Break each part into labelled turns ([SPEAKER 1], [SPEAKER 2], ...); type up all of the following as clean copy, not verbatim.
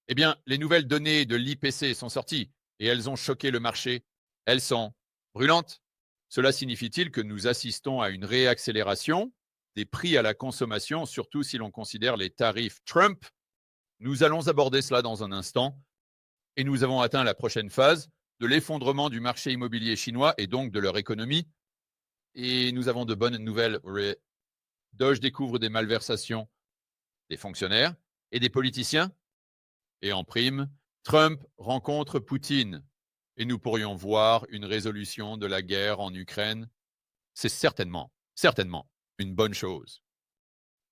[SPEAKER 1] Eh bien, les nouvelles données de l'IPC sont sorties et elles ont choqué le marché. Elles sont brûlantes. Cela signifie-t-il que nous assistons à une réaccélération des prix à la consommation, surtout si l'on considère les tarifs Trump? Nous allons aborder cela dans un instant et nous avons atteint la prochaine phase de l'effondrement du marché immobilier chinois et donc de leur économie. Et nous avons de bonnes nouvelles. Doge découvre des malversations des fonctionnaires et des politiciens. Et en prime, Trump rencontre Poutine. Et nous pourrions voir une résolution de la guerre en Ukraine. C'est certainement une bonne chose.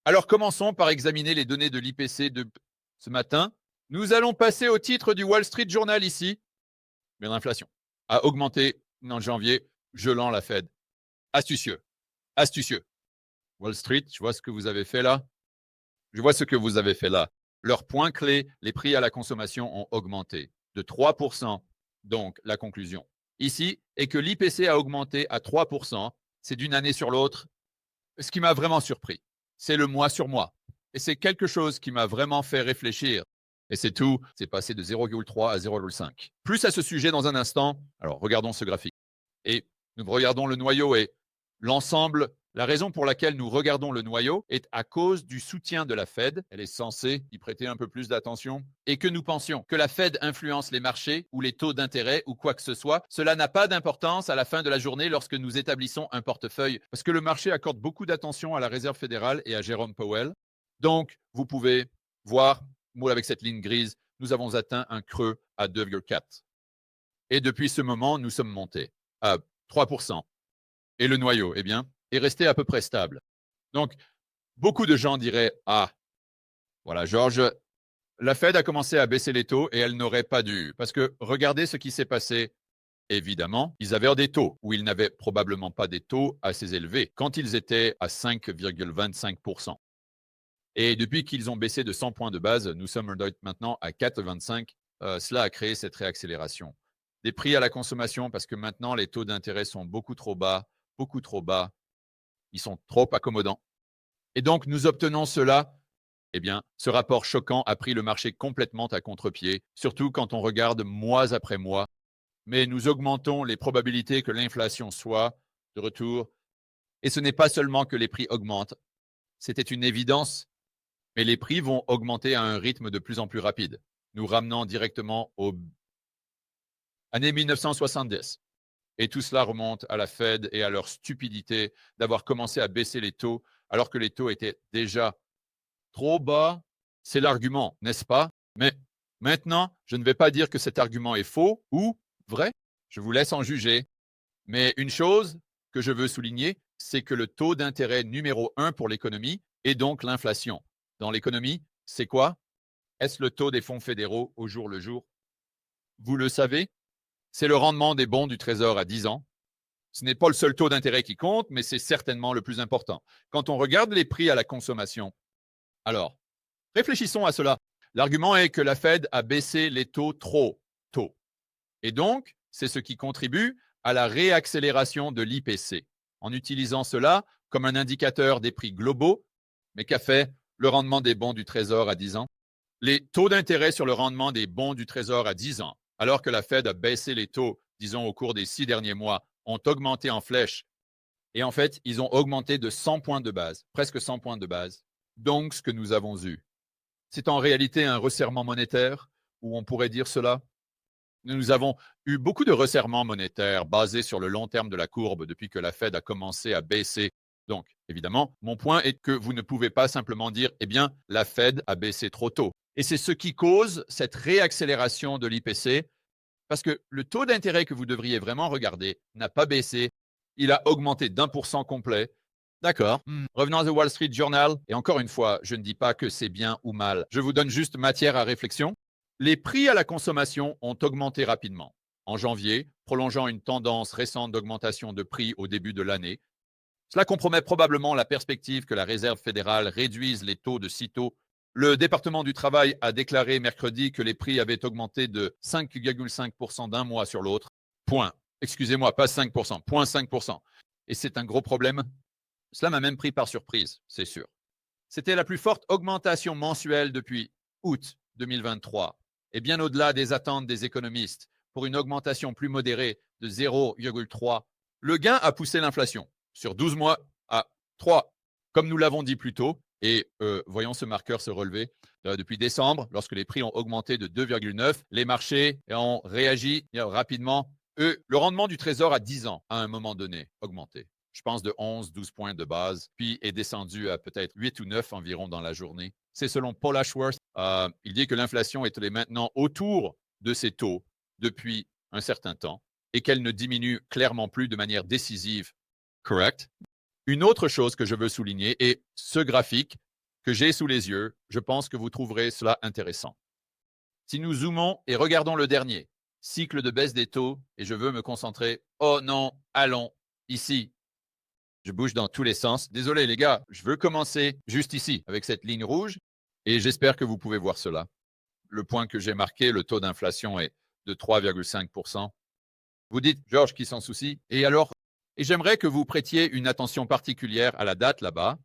[SPEAKER 1] Alors commençons par examiner les données de l'IPC de ce matin. Nous allons passer au titre du Wall Street Journal ici. Mais l'inflation a augmenté en janvier, gelant la Fed. Astucieux, astucieux. Wall Street, je vois ce que vous avez fait là. Je vois ce que vous avez fait là. Leur point clé, les prix à la consommation ont augmenté de 3%. Donc, la conclusion ici est que l'IPC a augmenté à 3%. C'est d'une année sur l'autre. Ce qui m'a vraiment surpris, c'est le mois sur mois. Et c'est quelque chose qui m'a vraiment fait réfléchir. Et c'est tout, c'est passé de 0,3 à 0,5. Plus à ce sujet dans un instant. Alors, regardons ce graphique. Et nous regardons le noyau et l'ensemble. La raison pour laquelle nous regardons le noyau est à cause du soutien de la Fed. Elle est censée y prêter un peu plus d'attention. Et que nous pensions que la Fed influence les marchés ou les taux d'intérêt ou quoi que ce soit, cela n'a pas d'importance à la fin de la journée lorsque nous établissons un portefeuille. Parce que le marché accorde beaucoup d'attention à la Réserve fédérale et à Jérôme Powell. Donc, vous pouvez voir, avec cette ligne grise, nous avons atteint un creux à 2,4. Et depuis ce moment, nous sommes montés à 3%. Et le noyau, eh bien, est resté à peu près stable. Donc, beaucoup de gens diraient, ah, voilà, Georges, la Fed a commencé à baisser les taux et elle n'aurait pas dû. Parce que regardez ce qui s'est passé. Évidemment, ils avaient des taux où ils n'avaient probablement pas des taux assez élevés quand ils étaient à 5,25%. Et depuis qu'ils ont baissé de 100 points de base, nous sommes maintenant à 4,25. Cela a créé cette réaccélération. Des prix à la consommation parce que maintenant les taux d'intérêt sont beaucoup trop bas. Ils sont trop accommodants. Et donc nous obtenons cela. Eh bien, ce rapport choquant a pris le marché complètement à contre-pied, surtout quand on regarde mois après mois. Mais nous augmentons les probabilités que l'inflation soit de retour. Et ce n'est pas seulement que les prix augmentent. C'était une évidence. Mais les prix vont augmenter à un rythme de plus en plus rapide, nous ramenant directement aux années 1970. Et tout cela remonte à la Fed et à leur stupidité d'avoir commencé à baisser les taux alors que les taux étaient déjà trop bas. C'est l'argument, n'est-ce pas? Mais maintenant, je ne vais pas dire que cet argument est faux ou vrai. Je vous laisse en juger. Mais une chose que je veux souligner, c'est que le taux d'intérêt numéro 1 pour l'économie est donc l'inflation. Dans l'économie, c'est quoi? Est-ce le taux des fonds fédéraux au jour le jour? Vous le savez, c'est le rendement des bons du Trésor à 10 ans. Ce n'est pas le seul taux d'intérêt qui compte, mais c'est certainement le plus important. Quand on regarde les prix à la consommation, alors, réfléchissons à cela. L'argument est que la Fed a baissé les taux trop tôt. Et donc, c'est ce qui contribue à la réaccélération de l'IPC. En utilisant cela comme un indicateur des prix globaux, mais qu'a fait le rendement des bons du Trésor à 10 ans? Les taux d'intérêt sur le rendement des bons du Trésor à 10 ans, alors que la Fed a baissé les taux, disons, au cours des 6 derniers mois, ont augmenté en flèche. Et en fait, ils ont augmenté de 100 points de base, presque 100 points de base. Donc, ce que nous avons eu, c'est en réalité un resserrement monétaire, ou on pourrait dire cela. Nous avons eu beaucoup de resserrements monétaires basés sur le long terme de la courbe depuis que la Fed a commencé à baisser. Donc, évidemment, mon point est que vous ne pouvez pas simplement dire, eh bien, la Fed a baissé trop tôt. Et c'est ce qui cause cette réaccélération de l'IPC, parce que le taux d'intérêt que vous devriez vraiment regarder n'a pas baissé, il a augmenté d'1% complet. D'accord. Revenons à The Wall Street Journal. Et encore une fois, je ne dis pas que c'est bien ou mal. Je vous donne juste matière à réflexion. Les prix à la consommation ont augmenté rapidement en janvier, prolongeant une tendance récente d'augmentation de prix au début de l'année. Cela compromet probablement la perspective que la Réserve fédérale réduise les taux de sitôt. Le département du travail a déclaré mercredi que les prix avaient augmenté de 5,5% d'un mois sur l'autre. Point. Excusez-moi, pas 5%, 0,5%. Et c'est un gros problème. Cela m'a même pris par surprise, c'est sûr. C'était la plus forte augmentation mensuelle depuis août 2023. est bien au-delà des attentes des économistes pour une augmentation plus modérée de 0,3. Le gain a poussé l'inflation sur 12 mois à 3, comme nous l'avons dit plus tôt. Et voyons ce marqueur se relever. Depuis décembre, lorsque les prix ont augmenté de 2,9, les marchés ont réagi rapidement. Le rendement du Trésor à 10 ans, à un moment donné, augmenté. Je pense de 11-12 points de base, puis est descendu à peut-être 8 ou 9 environ dans la journée. C'est selon Paul Ashworth. Il dit que l'inflation est maintenant autour de ces taux depuis un certain temps et qu'elle ne diminue clairement plus de manière décisive. Correct. Une autre chose que je veux souligner est ce graphique que j'ai sous les yeux. Je pense que vous trouverez cela intéressant. Si nous zoomons et regardons le dernier, cycle de baisse des taux, et je veux me concentrer, oh non, allons, ici. Je bouge dans tous les sens. Désolé les gars, je veux commencer juste ici, avec cette ligne rouge, et j'espère que vous pouvez voir cela. Le point que j'ai marqué, le taux d'inflation est de 3,5%. Vous dites, Georges, qui s'en soucie? Et alors, et j'aimerais que vous prêtiez une attention particulière à la date là-bas.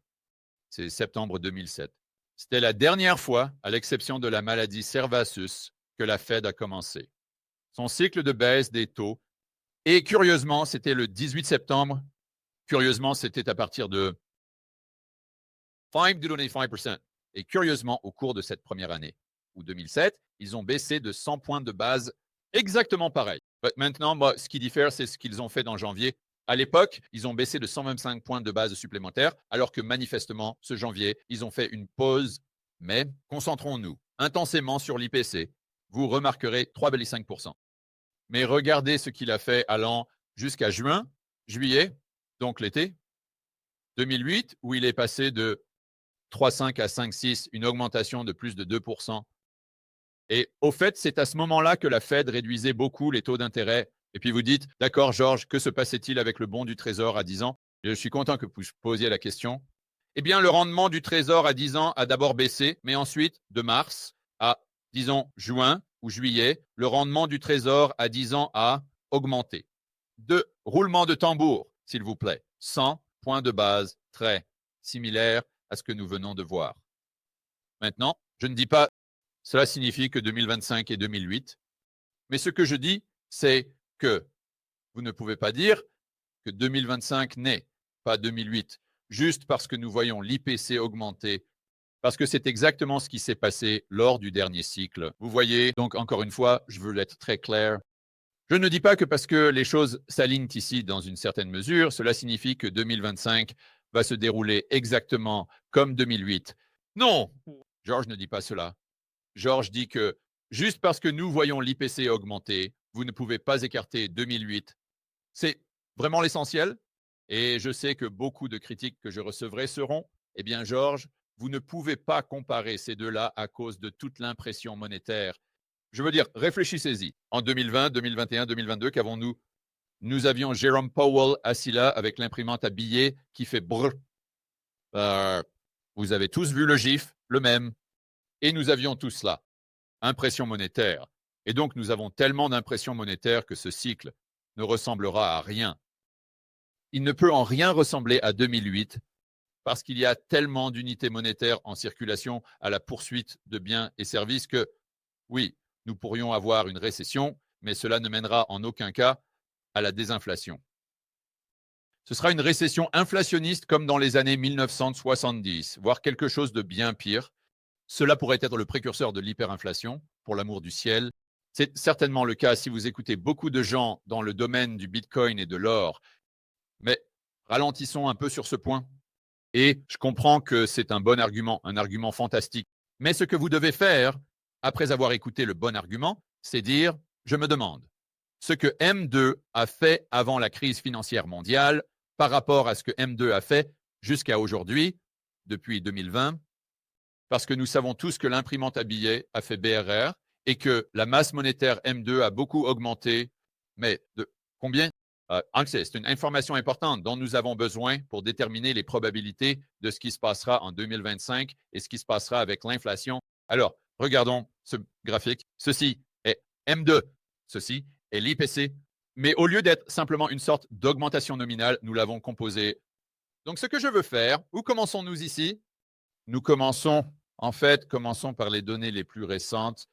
[SPEAKER 1] C'est septembre 2007. C'était la dernière fois, à l'exception de la maladie Cervasus, que la Fed a commencé son cycle de baisse des taux. Et curieusement, c'était le 18 septembre. Curieusement, c'était à partir de 5,25%. Et curieusement, au cours de cette première année, ou 2007, ils ont baissé de 100 points de base exactement pareil. Maintenant, ce qui diffère, c'est ce qu'ils ont fait dans janvier. À l'époque, ils ont baissé de 125 points de base supplémentaires, alors que manifestement, ce janvier, ils ont fait une pause. Mais concentrons-nous intensément sur l'IPC. Vous remarquerez 3,5%. Mais regardez ce qu'il a fait allant jusqu'à juillet, donc l'été 2008, où il est passé de 3,5 à 5,6, une augmentation de plus de 2%. Et au fait, c'est à ce moment-là que la Fed réduisait beaucoup les taux d'intérêt. Et puis vous dites, d'accord, Georges, que se passait-il avec le bond du Trésor à 10 ans? Je suis content que vous posiez la question. Eh bien, le rendement du Trésor à 10 ans a d'abord baissé, mais ensuite, de mars à, disons, juin ou juillet, le rendement du Trésor à 10 ans a augmenté. Roulement de tambour, s'il vous plaît. 100 points de base, très similaire à ce que nous venons de voir. Maintenant, je ne dis pas cela signifie que 2025 et 2008, mais ce que je dis, c'est que vous ne pouvez pas dire que 2025 n'est pas 2008, juste parce que nous voyons l'IPC augmenter, parce que c'est exactement ce qui s'est passé lors du dernier cycle. Vous voyez, donc encore une fois, je veux l'être très clair. Je ne dis pas que parce que les choses s'alignent ici dans une certaine mesure, cela signifie que 2025 va se dérouler exactement comme 2008. Non, Georges ne dit pas cela. Georges dit que juste parce que nous voyons l'IPC augmenter, vous ne pouvez pas écarter 2008. C'est vraiment l'essentiel. Et je sais que beaucoup de critiques que je recevrai seront, eh bien, Georges, vous ne pouvez pas comparer ces deux-là à cause de toute l'impression monétaire. Je veux dire, réfléchissez-y. En 2020, 2021, 2022, qu'avons-nous? Nous avions Jerome Powell assis là avec l'imprimante à billets qui fait brrr. Vous avez tous vu le gif, le même. Et nous avions tout cela. Impression monétaire. Et donc, nous avons tellement d'impression monétaire que ce cycle ne ressemblera à rien. Il ne peut en rien ressembler à 2008 parce qu'il y a tellement d'unités monétaires en circulation à la poursuite de biens et services que, oui, nous pourrions avoir une récession, mais cela ne mènera en aucun cas à la désinflation. Ce sera une récession inflationniste comme dans les années 1970, voire quelque chose de bien pire. Cela pourrait être le précurseur de l'hyperinflation, pour l'amour du ciel. C'est certainement le cas si vous écoutez beaucoup de gens dans le domaine du Bitcoin et de l'or. Mais ralentissons un peu sur ce point. Et je comprends que c'est un bon argument, un argument fantastique. Mais ce que vous devez faire, après avoir écouté le bon argument, c'est dire, je me demande, ce que M2 a fait avant la crise financière mondiale par rapport à ce que M2 a fait jusqu'à aujourd'hui, depuis 2020, parce que nous savons tous que l'imprimante à billets a fait BRR et que la masse monétaire M2 a beaucoup augmenté. Mais de combien? C'est une information importante dont nous avons besoin pour déterminer les probabilités de ce qui se passera en 2025 et ce qui se passera avec l'inflation. Alors, regardons ce graphique. Ceci est M2, ceci est l'IPC. Mais au lieu d'être simplement une sorte d'augmentation nominale, nous l'avons composé. Donc, ce que je veux faire, où commençons-nous ici? Nous commençons par les données les plus récentes.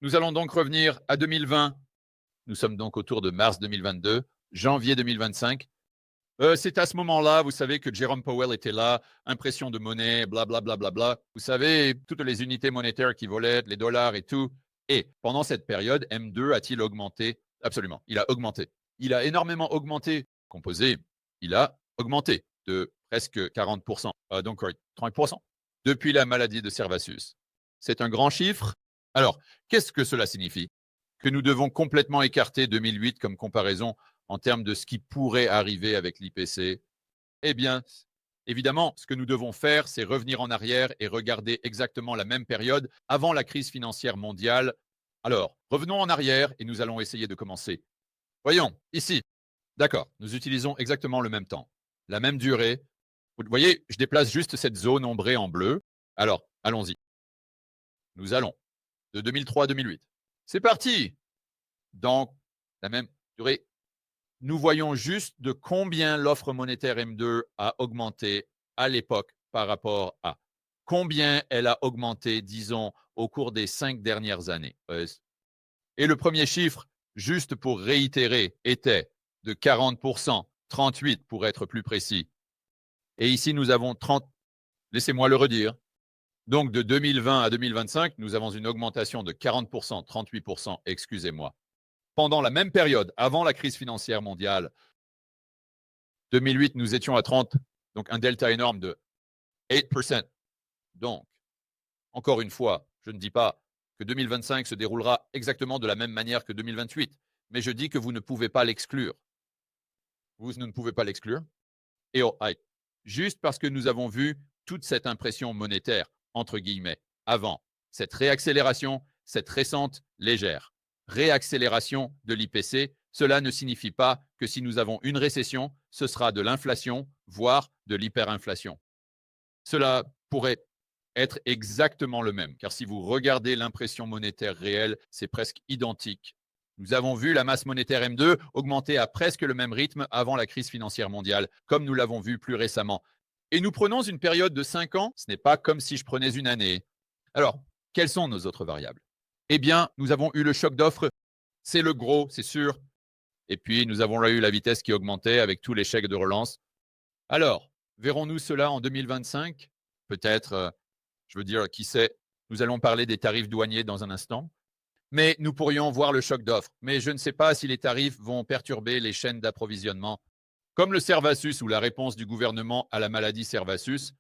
[SPEAKER 1] Nous allons donc revenir à 2020. Nous sommes donc autour de mars 2022, janvier 2025. C'est à ce moment-là, vous savez, que Jerome Powell était là, impression de monnaie, blablabla. Bla, bla, bla, bla. Vous savez, toutes les unités monétaires qui volaient, les dollars et tout. Et pendant cette période, M2 a-t-il augmenté? Absolument, il a augmenté. Il a énormément augmenté. Composé, il a augmenté de presque 40%, donc 30%, depuis la maladie de Servatius. C'est un grand chiffre. Alors, qu'est-ce que cela signifie? Que nous devons complètement écarter 2008 comme comparaison en termes de ce qui pourrait arriver avec l'IPC? Eh bien, évidemment, ce que nous devons faire, c'est revenir en arrière et regarder exactement la même période avant la crise financière mondiale. Alors, revenons en arrière et nous allons essayer de commencer. Voyons, ici. D'accord, nous utilisons exactement le même temps, la même durée. Vous voyez, je déplace juste cette zone ombrée en bleu. Alors, allons-y. Nous allons de 2003 à 2008. C'est parti. Dans la même durée, nous voyons juste de combien l'offre monétaire M2 a augmenté à l'époque par rapport à combien elle a augmenté, disons, au cours des 5 dernières années. Et le premier chiffre, juste pour réitérer, était de 40%, 38 pour être plus précis. Et ici, nous avons 30, laissez-moi le redire. Donc, de 2020 à 2025, nous avons une augmentation de 40%, 38%, excusez-moi. Pendant la même période, avant la crise financière mondiale, 2008, nous étions à 30, donc un delta énorme de 8%. Donc, encore une fois, je ne dis pas que 2025 se déroulera exactement de la même manière que 2028, mais je dis que vous ne pouvez pas l'exclure. Vous ne pouvez pas l'exclure. Et juste parce que nous avons vu toute cette impression monétaire, entre guillemets, avant, cette réaccélération, cette récente légère réaccélération de l'IPC, cela ne signifie pas que si nous avons une récession, ce sera de l'inflation, voire de l'hyperinflation. Cela pourrait être exactement le même, car si vous regardez l'impression monétaire réelle, c'est presque identique. Nous avons vu la masse monétaire M2 augmenter à presque le même rythme avant la crise financière mondiale, comme nous l'avons vu plus récemment. Et nous prenons une période de 5 ans, ce n'est pas comme si je prenais une année. Alors, quelles sont nos autres variables? Eh bien, nous avons eu le choc d'offres, c'est le gros, c'est sûr. Et puis, nous avons eu la vitesse qui augmentait avec tous les chèques de relance. Alors, verrons-nous cela en 2025? Peut-être, je veux dire, qui sait, nous allons parler des tarifs douaniers dans un instant. Mais nous pourrions voir le choc d'offres. Mais je ne sais pas si les tarifs vont perturber les chaînes d'approvisionnement. Comme le Servatius ou la réponse du gouvernement à la maladie Servatius,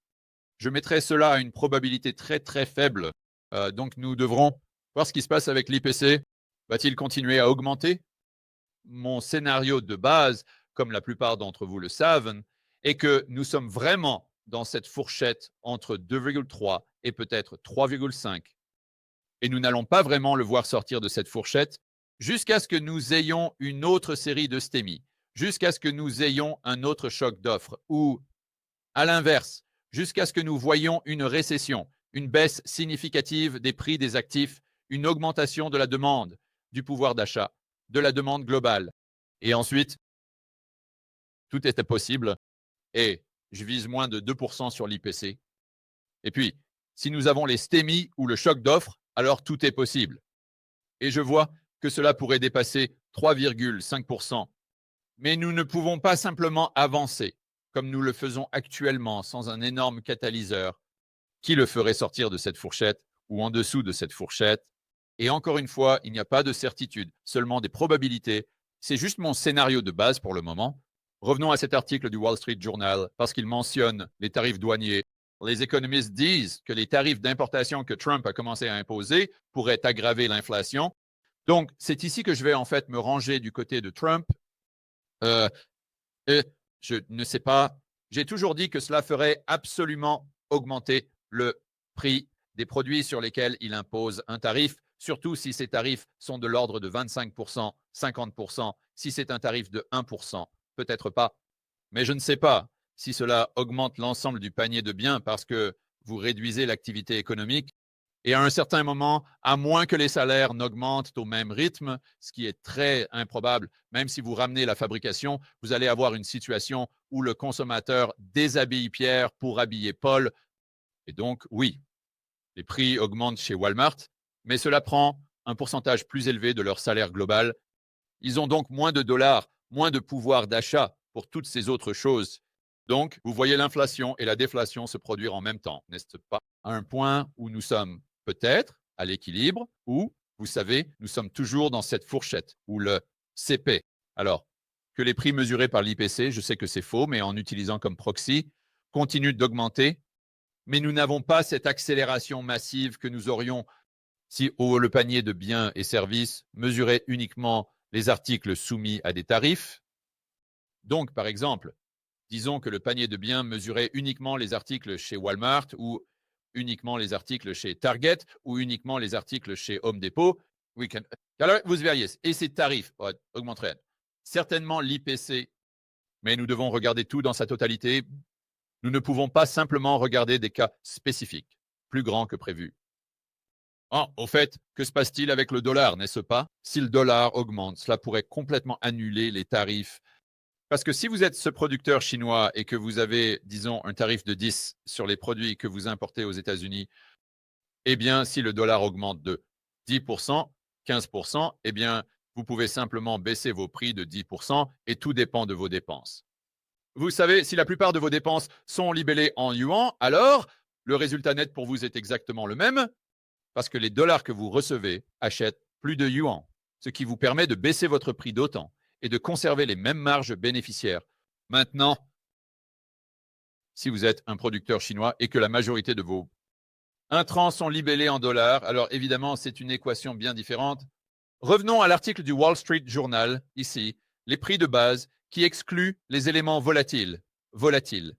[SPEAKER 1] je mettrais cela à une probabilité très très faible. Donc nous devrons voir ce qui se passe avec l'IPC. Va-t-il continuer à augmenter? Mon scénario de base, comme la plupart d'entre vous le savent, est que nous sommes vraiment dans cette fourchette entre 2,3 et peut-être 3,5. Et nous n'allons pas vraiment le voir sortir de cette fourchette jusqu'à ce que nous ayons une autre série de STEMI, jusqu'à ce que nous ayons un autre choc d'offres, ou à l'inverse, jusqu'à ce que nous voyions une récession, une baisse significative des prix des actifs, une augmentation de la demande, du pouvoir d'achat, de la demande globale. Et ensuite, tout était possible, et je vise moins de 2% sur l'IPC. Et puis, si nous avons les STEMI ou le choc d'offres, alors tout est possible. Et je vois que cela pourrait dépasser 3,5%. Mais nous ne pouvons pas simplement avancer, comme nous le faisons actuellement, sans un énorme catalyseur qui le ferait sortir de cette fourchette ou en dessous de cette fourchette. Et encore une fois, il n'y a pas de certitude, seulement des probabilités. C'est juste mon scénario de base pour le moment. Revenons à cet article du Wall Street Journal, parce qu'il mentionne les tarifs douaniers. Les économistes disent que les tarifs d'importation que Trump a commencé à imposer pourraient aggraver l'inflation. Donc, c'est ici que je vais en fait me ranger du côté de Trump. Je ne sais pas. J'ai toujours dit que cela ferait absolument augmenter le prix des produits sur lesquels il impose un tarif, surtout si ces tarifs sont de l'ordre de 25%, 50%. Si c'est un tarif de 1%, peut-être pas. Mais je ne sais pas si cela augmente l'ensemble du panier de biens parce que vous réduisez l'activité économique. Et à un certain moment, à moins que les salaires n'augmentent au même rythme, ce qui est très improbable, même si vous ramenez la fabrication, vous allez avoir une situation où le consommateur déshabille Pierre pour habiller Paul. Et donc, oui, les prix augmentent chez Walmart, mais cela prend un pourcentage plus élevé de leur salaire global. Ils ont donc moins de dollars, moins de pouvoir d'achat pour toutes ces autres choses. Donc, vous voyez l'inflation et la déflation se produire en même temps, n'est-ce pas? À un point où nous sommes peut-être à l'équilibre, ou, vous savez, nous sommes toujours dans cette fourchette, où le CP. Alors, que les prix mesurés par l'IPC, je sais que c'est faux, mais en utilisant comme proxy, continuent d'augmenter, mais nous n'avons pas cette accélération massive que nous aurions si le panier de biens et services mesurait uniquement les articles soumis à des tarifs. Donc, par exemple, disons que le panier de biens mesurait uniquement les articles chez Walmart ou uniquement les articles chez Target ou uniquement les articles chez Home Depot. Alors, vous verriez, et ces tarifs augmenteraient. Certainement l'IPC, mais nous devons regarder tout dans sa totalité. Nous ne pouvons pas simplement regarder des cas spécifiques, plus grands que prévu. Au fait, que se passe-t-il avec le dollar, n'est-ce pas? Si le dollar augmente, cela pourrait complètement annuler les tarifs. Parce que si vous êtes ce producteur chinois et que vous avez, disons, un tarif de 10 sur les produits que vous importez aux États-Unis, eh bien, si le dollar augmente de 10%, 15%, eh bien, vous pouvez simplement baisser vos prix de 10% et tout dépend de vos dépenses. Vous savez, si la plupart de vos dépenses sont libellées en yuan, alors le résultat net pour vous est exactement le même parce que les dollars que vous recevez achètent plus de yuan, ce qui vous permet de baisser votre prix d'autant et de conserver les mêmes marges bénéficiaires. Maintenant, si vous êtes un producteur chinois et que la majorité de vos intrants sont libellés en dollars, alors évidemment, c'est une équation bien différente. Revenons à l'article du Wall Street Journal, ici, les prix de base qui excluent les éléments volatiles. Volatiles.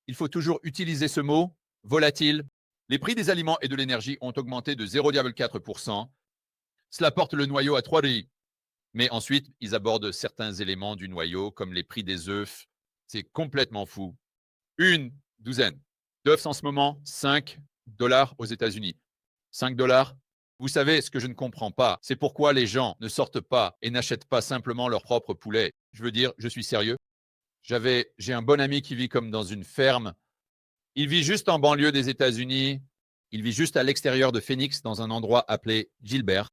[SPEAKER 1] Il faut toujours utiliser ce mot, volatile. Les prix des aliments et de l'énergie ont augmenté de 0,4%. Cela porte le noyau à 3 riz. Mais ensuite, ils abordent certains éléments du noyau, comme les prix des œufs. C'est complètement fou. Une douzaine d'œufs en ce moment, 5 dollars aux États-Unis. 5 dollars. Vous savez, ce que je ne comprends pas, c'est pourquoi les gens ne sortent pas et n'achètent pas simplement leur propre poulet. Je veux dire, je suis sérieux. J'ai un bon ami qui vit comme dans une ferme. Il vit juste en banlieue des États-Unis. Il vit juste à l'extérieur de Phoenix, dans un endroit appelé Gilbert.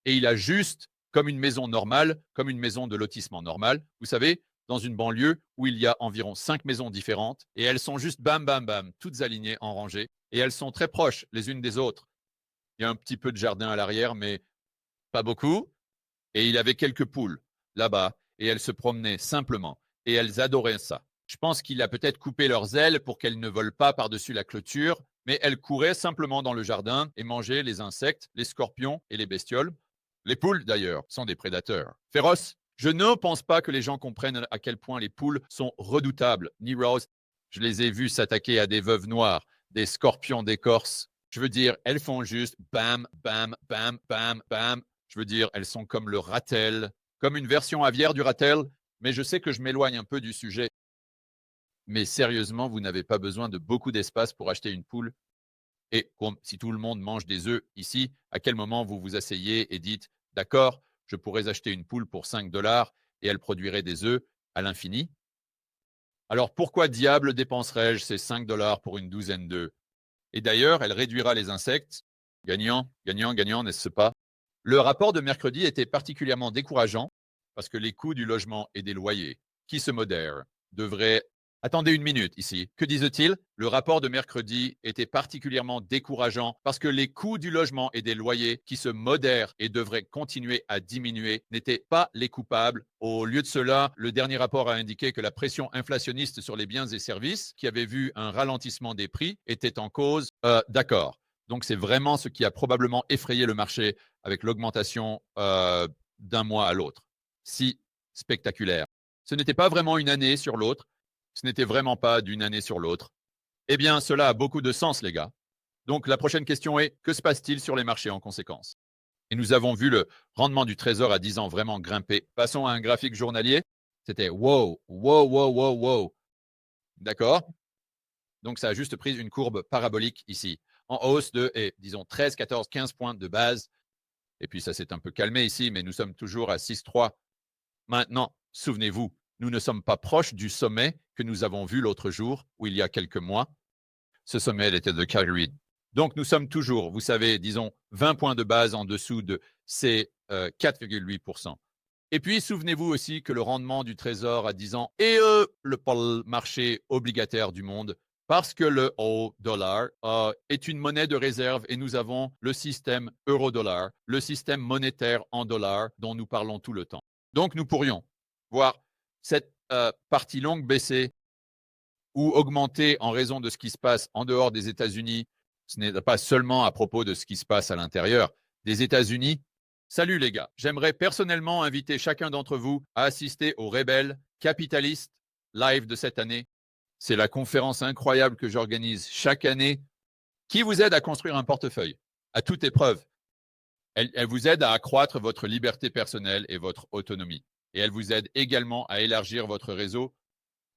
[SPEAKER 1] Et il a juste, comme une maison normale, comme une maison de lotissement normale, vous savez, dans une banlieue où il y a environ 5 maisons différentes. Et elles sont juste bam, bam, bam, toutes alignées en rangée. Et elles sont très proches les unes des autres. Il y a un petit peu de jardin à l'arrière, mais pas beaucoup. Et il avait quelques poules là-bas. Et elles se promenaient simplement. Et elles adoraient ça. Je pense qu'il a peut-être coupé leurs ailes pour qu'elles ne volent pas par-dessus la clôture, mais elles couraient simplement dans le jardin et mangeaient les insectes, les scorpions et les bestioles. Les poules, d'ailleurs, sont des prédateurs féroces. Je ne pense pas que les gens comprennent à quel point les poules sont redoutables, ni Rose. Je les ai vues s'attaquer à des veuves noires, des scorpions d'écorce. Je veux dire, elles font juste bam, bam, bam, bam, bam. Je veux dire, elles sont comme le ratel, comme une version aviaire du ratel, mais je sais que je m'éloigne un peu du sujet. Mais sérieusement, vous n'avez pas besoin de beaucoup d'espace pour acheter une poule. Et si tout le monde mange des œufs ici, à quel moment vous vous asseyez et dites « D'accord, je pourrais acheter une poule pour 5 dollars et elle produirait des œufs à l'infini ?» Alors pourquoi diable dépenserais-je ces 5 dollars pour une douzaine d'œufs? Et d'ailleurs, elle réduira les insectes. Gagnant, gagnant, gagnant, n'est-ce pas? Le rapport de mercredi était particulièrement décourageant parce que les coûts du logement et des loyers, qui se modèrent, devraient... Attendez une minute ici. Que disent-ils? Le rapport de mercredi était particulièrement décourageant parce que les coûts du logement et des loyers qui se modèrent et devraient continuer à diminuer n'étaient pas les coupables. Au lieu de cela, le dernier rapport a indiqué que la pression inflationniste sur les biens et services, qui avait vu un ralentissement des prix, était en cause. D'accord. Donc c'est vraiment ce qui a probablement effrayé le marché avec l'augmentation d'un mois à l'autre. Si spectaculaire. Ce n'était pas vraiment une année sur l'autre. Ce n'était vraiment pas d'une année sur l'autre. Eh bien, cela a beaucoup de sens, les gars. Donc, la prochaine question est, que se passe-t-il sur les marchés en conséquence? Et nous avons vu le rendement du trésor à 10 ans vraiment grimper. Passons à un graphique journalier. C'était wow, wow, wow, wow, wow. D'accord? Donc, ça a juste pris une courbe parabolique ici, en hausse de, disons, 13, 14, 15 points de base. Et puis, ça s'est un peu calmé ici, mais nous sommes toujours à 6,3. Maintenant, souvenez-vous, nous ne sommes pas proches du sommet que nous avons vu l'autre jour, ou il y a quelques mois. Ce sommet était de Calgary. Donc, nous sommes toujours, vous savez, disons, 20 points de base en dessous de c'est 4,8%. Et puis, souvenez-vous aussi que le rendement du Trésor à 10 ans est le marché obligataire du monde parce que le dollar est une monnaie de réserve et nous avons le système euro-dollar, le système monétaire en dollars dont nous parlons tout le temps. Donc, nous pourrions voir cette partie longue baisser ou augmenter en raison de ce qui se passe en dehors des États-Unis. Ce n'est pas seulement à propos de ce qui se passe à l'intérieur des États-Unis. Salut les gars, j'aimerais personnellement inviter chacun d'entre vous à assister au Rebelle Capitalist Live de cette année. C'est la conférence incroyable que j'organise chaque année qui vous aide à construire un portefeuille à toute épreuve. Elle vous aide à accroître votre liberté personnelle et votre autonomie. Et elle vous aide également à élargir votre réseau.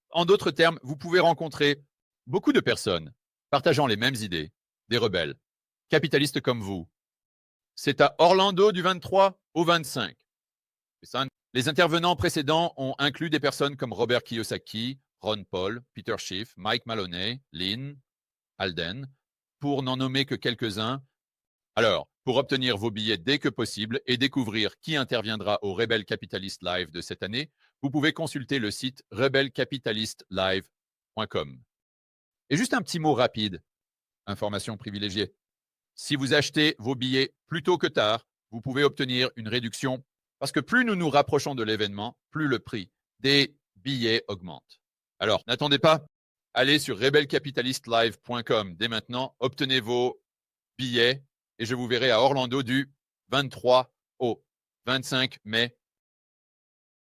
[SPEAKER 1] En d'autres termes, vous pouvez rencontrer beaucoup de personnes partageant les mêmes idées, des rebelles, capitalistes comme vous. C'est à Orlando du 23 au 25. Les intervenants précédents ont inclus des personnes comme Robert Kiyosaki, Ron Paul, Peter Schiff, Mike Maloney, Lynn Alden, pour n'en nommer que quelques-uns. Alors, pour obtenir vos billets dès que possible et découvrir qui interviendra au Rebel Capitalist Live de cette année, vous pouvez consulter le site rebelcapitalistlive.com. Et juste un petit mot rapide, information privilégiée. Si vous achetez vos billets plus tôt que tard, vous pouvez obtenir une réduction parce que plus nous nous rapprochons de l'événement, plus le prix des billets augmente. Alors, n'attendez pas, allez sur rebelcapitalistlive.com dès maintenant, obtenez vos billets et je vous verrai à Orlando du 23 au 25 mai